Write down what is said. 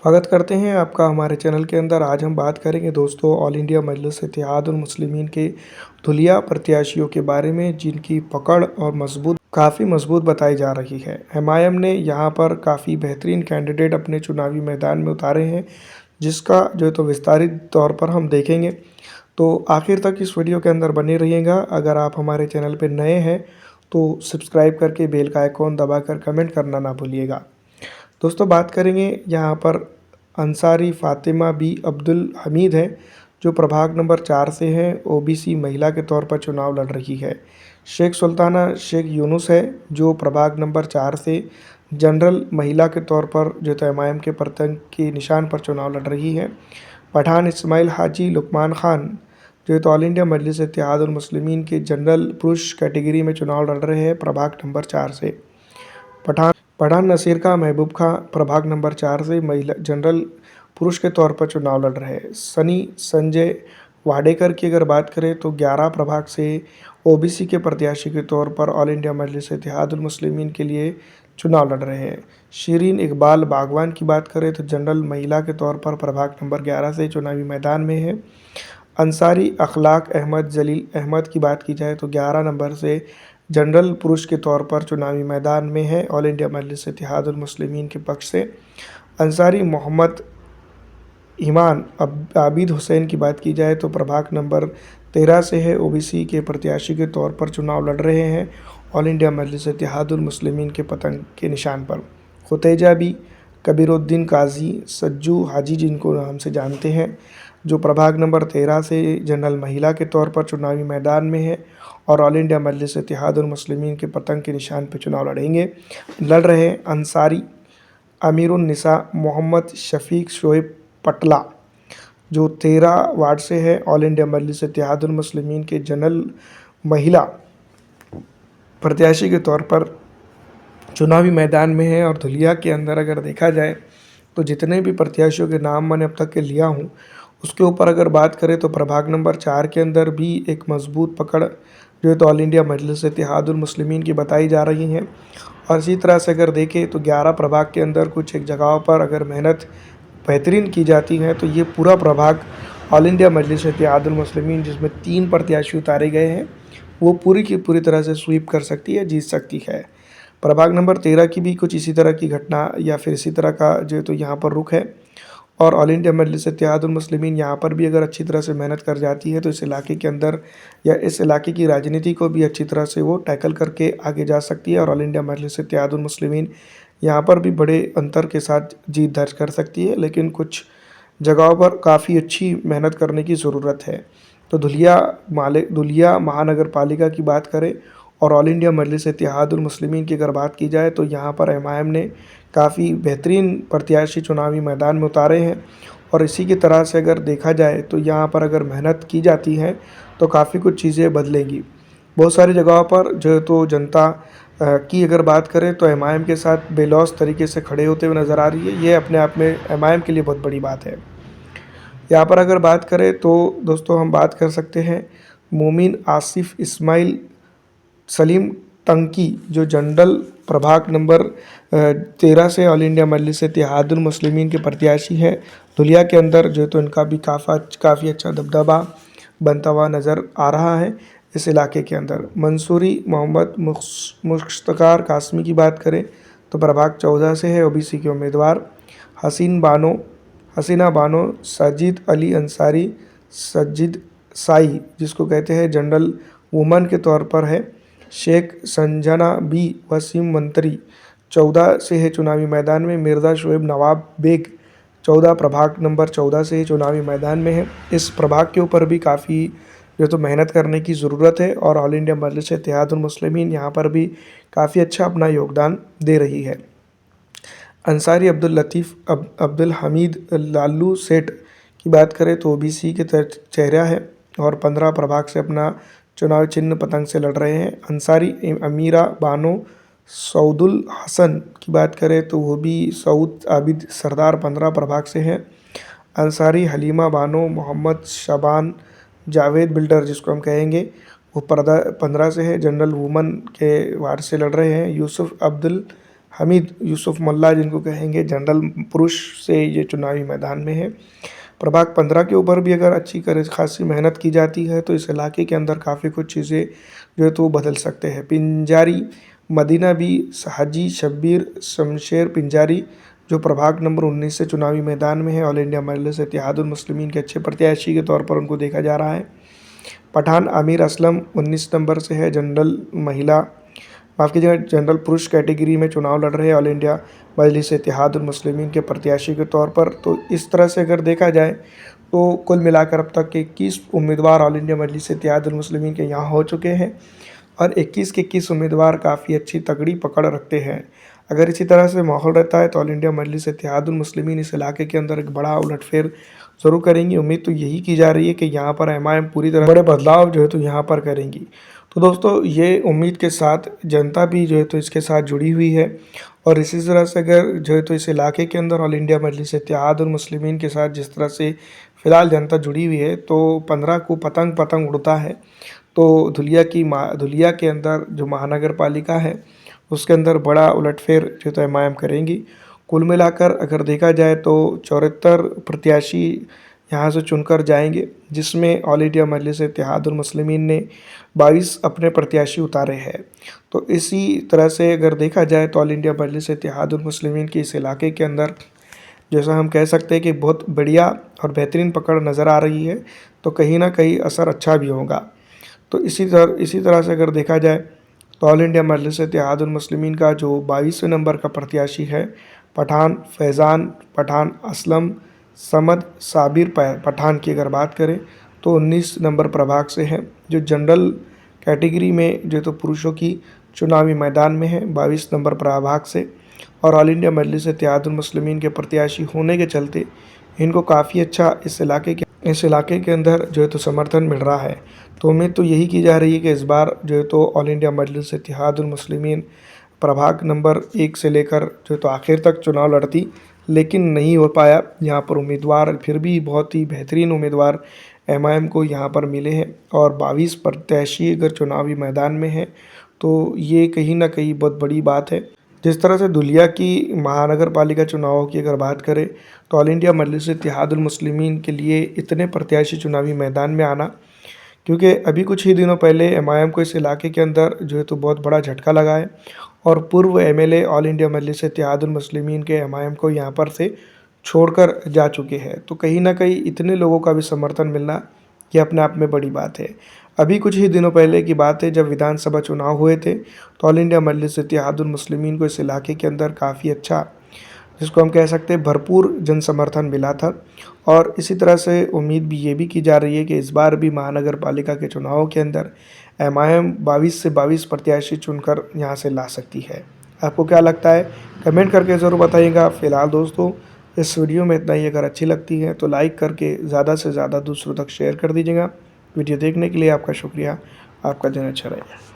स्वागत करते हैं आपका हमारे चैनल के अंदर। आज हम बात करेंगे दोस्तों ऑल इंडिया मजलिस इत्तेहादुल मुस्लिमीन के धुलिया प्रत्याशियों के बारे में, जिनकी पकड़ और काफ़ी मजबूत बताई जा रही है। एमआईएम ने यहाँ पर काफ़ी बेहतरीन कैंडिडेट अपने चुनावी मैदान में उतारे हैं, जिसका जो है तो विस्तारित तौर पर हम देखेंगे। तो आखिर तक इस वीडियो के अंदर बने रहिएगा। अगर आप हमारे चैनल पर नए हैं तो सब्सक्राइब करके बेल का आइकॉन दबाकर कमेंट करना ना भूलिएगा। दोस्तों बात करेंगे यहाँ पर अंसारी फ़ातिमा बी अब्दुल हमीद है, जो प्रभाग नंबर 4 से है। ओबीसी महिला के तौर पर चुनाव लड़ रही है। शेख सुल्ताना शेख यूनुस है, जो प्रभाग नंबर 4 से जनरल महिला के तौर पर जो तो एमआईएम के प्रतंग के निशान पर चुनाव लड़ रही है। पठान इस्माइल हाजी लुकमान खान जो तो ऑल इंडिया मजलिस इत्तेहादुल मुस्लिमीन के जनरल पुरुष कैटेगरी में चुनाव लड़ रहे हैं प्रभाग नंबर 4 से। पठान नसीर का महबूब खां प्रभाग नंबर 4 से महिला जनरल पुरुष के तौर पर चुनाव लड़ रहे हैं। सनी संजय वाडेकर की अगर बात करें तो 11 प्रभाग से ओबीसी के प्रत्याशी के तौर पर ऑल इंडिया मजलिस इत्तेहादुल मुस्लिमीन के लिए चुनाव लड़ रहे हैं। शिरीन इकबाल बागवान की बात करें तो जनरल महिला के तौर पर प्रभाग नंबर 11 से चुनावी मैदान में है। अंसारी अखलाक अहमद जलील अहमद की बात की जाए तो 11 नंबर से जनरल पुरुष के तौर पर चुनावी मैदान में है ऑल इंडिया मजलिस इत्तेहादुल मुस्लिमीन के पक्ष से। अंसारी मोहम्मद ईमान आबिद हुसैन की बात की जाए तो प्रभाग नंबर 13 से है। ओबीसी के प्रत्याशी के तौर पर चुनाव लड़ रहे हैं ऑल इंडिया मजलिस इत्तेहादुल मुस्लिमीन के पतंग के निशान पर। खुतैजा बी कबीरुद्दीन काजी सज्जू हाजी, जिनको नाम से जानते हैं, जो प्रभाग नंबर 13 से जनरल महिला के तौर पर चुनावी मैदान में है और ऑल इंडिया मजलिस इत्तेहादुल मुस्लिमीन के पतंग के निशान पर चुनाव लड़ रहे हैं। अंसारी अमीरुन निसा मोहम्मद शफीक शोएब पटला, जो 13 वार्ड से है, ऑल इंडिया मजलिस इत्तेहादुल मुस्लिमीन के जनरल महिला प्रत्याशी के तौर पर चुनावी मैदान में है। और धुलिया के अंदर अगर देखा जाए तो जितने भी प्रत्याशियों के नाम मैंने अब तक के लिया हूँ, उसके ऊपर अगर बात करें तो प्रभाग नंबर 4 के अंदर भी एक मजबूत पकड़ जो है तो ऑल इंडिया मजलिस इत्तेहादुल मुस्लिमीन की बताई जा रही हैं। और इसी तरह से अगर देखें तो 11 प्रभाग के अंदर कुछ एक जगहों पर अगर मेहनत बेहतरीन की जाती है तो ये पूरा प्रभाग ऑल इंडिया मजलिस इत्तेहादुल मुस्लिमीन, जिसमें 3 प्रत्याशी उतारे गए हैं, वो पूरी की पूरी तरह से स्वीप कर सकती है, जीत सकती है। प्रभाग नंबर 13 की भी कुछ इसी तरह की घटना या फिर इसी तरह का जो तो यहाँ पर रुख है। और ऑल इंडिया मजलिस इत्तेहादुल मुस्लिमीन यहाँ पर भी अगर अच्छी तरह से मेहनत कर जाती है तो इस इलाके के अंदर या इस इलाके की राजनीति को भी अच्छी तरह से वो टैकल करके आगे जा सकती है। और ऑल इंडिया मजलिस इत्तेहादुल मुस्लिमीन यहाँ पर भी बड़े अंतर के साथ जीत दर्ज कर सकती है, लेकिन कुछ जगहों पर काफ़ी अच्छी मेहनत करने की ज़रूरत है। तो धुलिया महानगर पालिका की बात करें और ऑल इंडिया मजलिस इत्तेहादुल मुस्लिमीन की अगर बात की जाए तो यहाँ पर एमआईएम ने काफ़ी बेहतरीन प्रत्याशी चुनावी मैदान में उतारे हैं। और इसी की तरह से अगर देखा जाए तो यहाँ पर अगर मेहनत की जाती है तो काफ़ी कुछ चीज़ें बदलेंगी। बहुत सारी जगहों पर जो तो जनता की अगर बात करें तो एमआईएम के साथ बेलौस तरीके से खड़े होते हुए नज़र आ रही है। ये अपने आप में एमआईएम के लिए बहुत बड़ी बात है। यहाँ पर अगर बात करें तो दोस्तों हम बात कर सकते हैं मोमिन आसिफ इस्माइल सलीम टंकी, जो जनरल प्रभाग नंबर 13 से ऑल इंडिया मजलिस इत्तेहादुल मुस्लिमीन के प्रत्याशी हैं। धुलिया के अंदर जो तो इनका भी काफ़ी अच्छा दबदबा बनता हुआ नज़र आ रहा है इस इलाके के अंदर। मंसूरी मोहम्मद मुश्तकार कासमी की बात करें तो प्रभाग 14 से है, ओबीसी के उम्मीदवार। हसीना बानो सजिद अली अंसारी सजिद साई, जिसको कहते हैं जनरल वुमन के तौर पर है। शेख संजना बी वसीम मंत्री 14 से है चुनावी मैदान में। मिर्ज़ा शोएब नवाब बेग 14 प्रभाग नंबर 14 से ही चुनावी मैदान में है। इस प्रभाग के ऊपर भी काफ़ी जो तो मेहनत करने की ज़रूरत है और ऑल इंडिया मजलिस इत्तेहादुल मुस्लिमीन यहाँ पर भी काफ़ी अच्छा अपना योगदान दे रही है। अंसारी अब्दुल लतीफ़ अब्दुल हमीद लालू सेठ की बात करें तो ओबीसी के चेहरा है और 15 प्रभाग से अपना चुनाव चिन्ह पतंग से लड़ रहे हैं। अंसारी अमीरा बानो सऊदुल हसन की बात करें तो वो भी सऊद आबिद सरदार 15 प्रभाग से हैं। अंसारी हलीमा बानो मोहम्मद शबान जावेद बिल्डर, जिसको हम कहेंगे, वो 15 से है, जनरल वुमन के वार्ड से लड़ रहे हैं। यूसुफ अब्दुल हमीद यूसुफ मुल्ला जिनको कहेंगे जनरल पुरुष से ये चुनावी मैदान में है। प्रभाग 15 के ऊपर भी अगर अच्छी खासी मेहनत की जाती है तो इस इलाके के अंदर काफ़ी कुछ चीज़ें जो है तो वो बदल सकते हैं। पिंजारी मदीना भी हाजी शब्बीर शमशेर पिंजारी जो प्रभाग नंबर 19 से चुनावी मैदान में है, ऑल इंडिया मजलिस इत्तेहादुल मुस्लिमीन के अच्छे प्रत्याशी के तौर पर उनको देखा जा रहा है। पठान आमिर असलम 19 नंबर से है, जनरल महिला माफ़ कीजिएगा जनरल पुरुष कैटेगरी में चुनाव लड़ रहे हैं ऑल इंडिया मजलिस इत्तेहादुल मुस्लिमीन के प्रत्याशी के तौर पर। तो इस तरह से अगर देखा जाए तो कुल मिलाकर अब तक 21 उम्मीदवार ऑल इंडिया मजलिस इत्तेहादुल मुस्लिमीन के यहाँ हो चुके हैं और 21 के 21 उम्मीदवार काफ़ी अच्छी तगड़ी पकड़ रखते हैं। अगर इसी तरह से माहौल रहता है तो ऑल इंडिया मजलिस इत्तेहादुल मुस्लिमीन इस इलाके के अंदर एक बड़ा उलटफेर ज़रूर करेंगी। उम्मीद तो यही की जा रही है कि यहाँ पर एमआईएम पूरी तरह बड़े बदलाव जो है तो यहाँ पर करेंगी। तो दोस्तों ये उम्मीद के साथ जनता भी जो है तो इसके साथ जुड़ी हुई है और इसी तरह से अगर जो है तो इस इलाके के अंदर ऑल इंडिया मजलिस इत्तेहादुल मुस्लिमीन के साथ जिस तरह से फ़िलहाल जनता जुड़ी हुई है तो 15 को पतंग उड़ता है। तो धुलिया के अंदर जो महानगर पालिका है उसके अंदर बड़ा उलटफेर जो तो एमआईएम करेंगी। कुल मिलाकर अगर देखा जाए तो 74 प्रत्याशी यहाँ से चुनकर जाएंगे, जिसमें ऑल इंडिया मजलिस इत्तेहादुल मुस्लिमीन ने 22 अपने प्रत्याशी उतारे हैं। तो इसी तरह से अगर देखा जाए तो ऑल इंडिया मजलिस इत्तेहादुल मुस्लिमीन के इस इलाके के अंदर जैसा हम कह सकते हैं कि बहुत बढ़िया और बेहतरीन पकड़ नज़र आ रही है, तो कहीं ना कहीं असर अच्छा भी होगा। तो इसी तरह से अगर देखा जाए तो ऑल इंडिया मजलिस इत्तेहादुल मुस्लिमीन का जो 22वें नंबर का प्रत्याशी है पठान फैज़ान पठान असलम समद साबिर पठान की अगर बात करें तो 19 नंबर प्रभाग से है, जो जनरल कैटेगरी में जो तो पुरुषों की चुनावी मैदान में है 22 नंबर प्रभाग से। और ऑल इंडिया मजलिस इत्तेहादुल मुस्लिमीन के प्रत्याशी होने के चलते इनको काफ़ी अच्छा इस इलाके के अंदर जो है तो समर्थन मिल रहा है। तो उम्मीद तो यही की जा रही है कि इस बार जो है तो ऑल इंडिया मजलिस इत्तेहादुल मुस्लिमीन प्रभाग नंबर 1 से लेकर जो है तो आखिर तक चुनाव लड़ती, लेकिन नहीं हो पाया। यहाँ पर उम्मीदवार फिर भी बहुत ही बेहतरीन उम्मीदवार एमआईएम को यहाँ पर मिले हैं और 22 प्रत्याशी अगर चुनावी मैदान में है तो ये कहीं ना कहीं बहुत बड़ी बात है। जिस तरह से धुलिया की महानगर पालिका चुनावों की अगर बात करें तो ऑल इंडिया मजलिस इत्तेहादुल मुस्लिमीन के लिए इतने प्रत्याशी चुनावी मैदान में आना, क्योंकि अभी कुछ ही दिनों पहले एमआईएम को इस इलाके के अंदर जो है तो बहुत बड़ा झटका लगा है और पूर्व एमएलए ऑल इंडिया मजलिस इत्तेहादुल मुस्लिमीन के एमआईएम को यहाँ पर से छोड़कर जा चुके हैं। तो कहीं ना कहीं इतने लोगों का भी समर्थन मिलना ये अपने आप में बड़ी बात है। अभी कुछ ही दिनों पहले की बात है जब विधानसभा चुनाव हुए थे तो ऑल इंडिया मजलिस इत्तेहादुल मुस्लिमीन को इस इलाके के अंदर काफ़ी अच्छा, जिसको हम कह सकते हैं भरपूर जन समर्थन मिला था। और इसी तरह से उम्मीद भी ये भी की जा रही है कि इस बार भी महानगर पालिका के चुनावों के अंदर एमआईएम 22 से 22 प्रत्याशी चुनकर यहाँ से ला सकती है। आपको क्या लगता है कमेंट करके ज़रूर बताइएगा। फिलहाल दोस्तों इस वीडियो में इतना ही। अगर अच्छी लगती है तो लाइक करके ज़्यादा से ज़्यादा दूसरों तक शेयर कर दीजिएगा। वीडियो देखने के लिए आपका शुक्रिया। आपका दिन अच्छा रहे।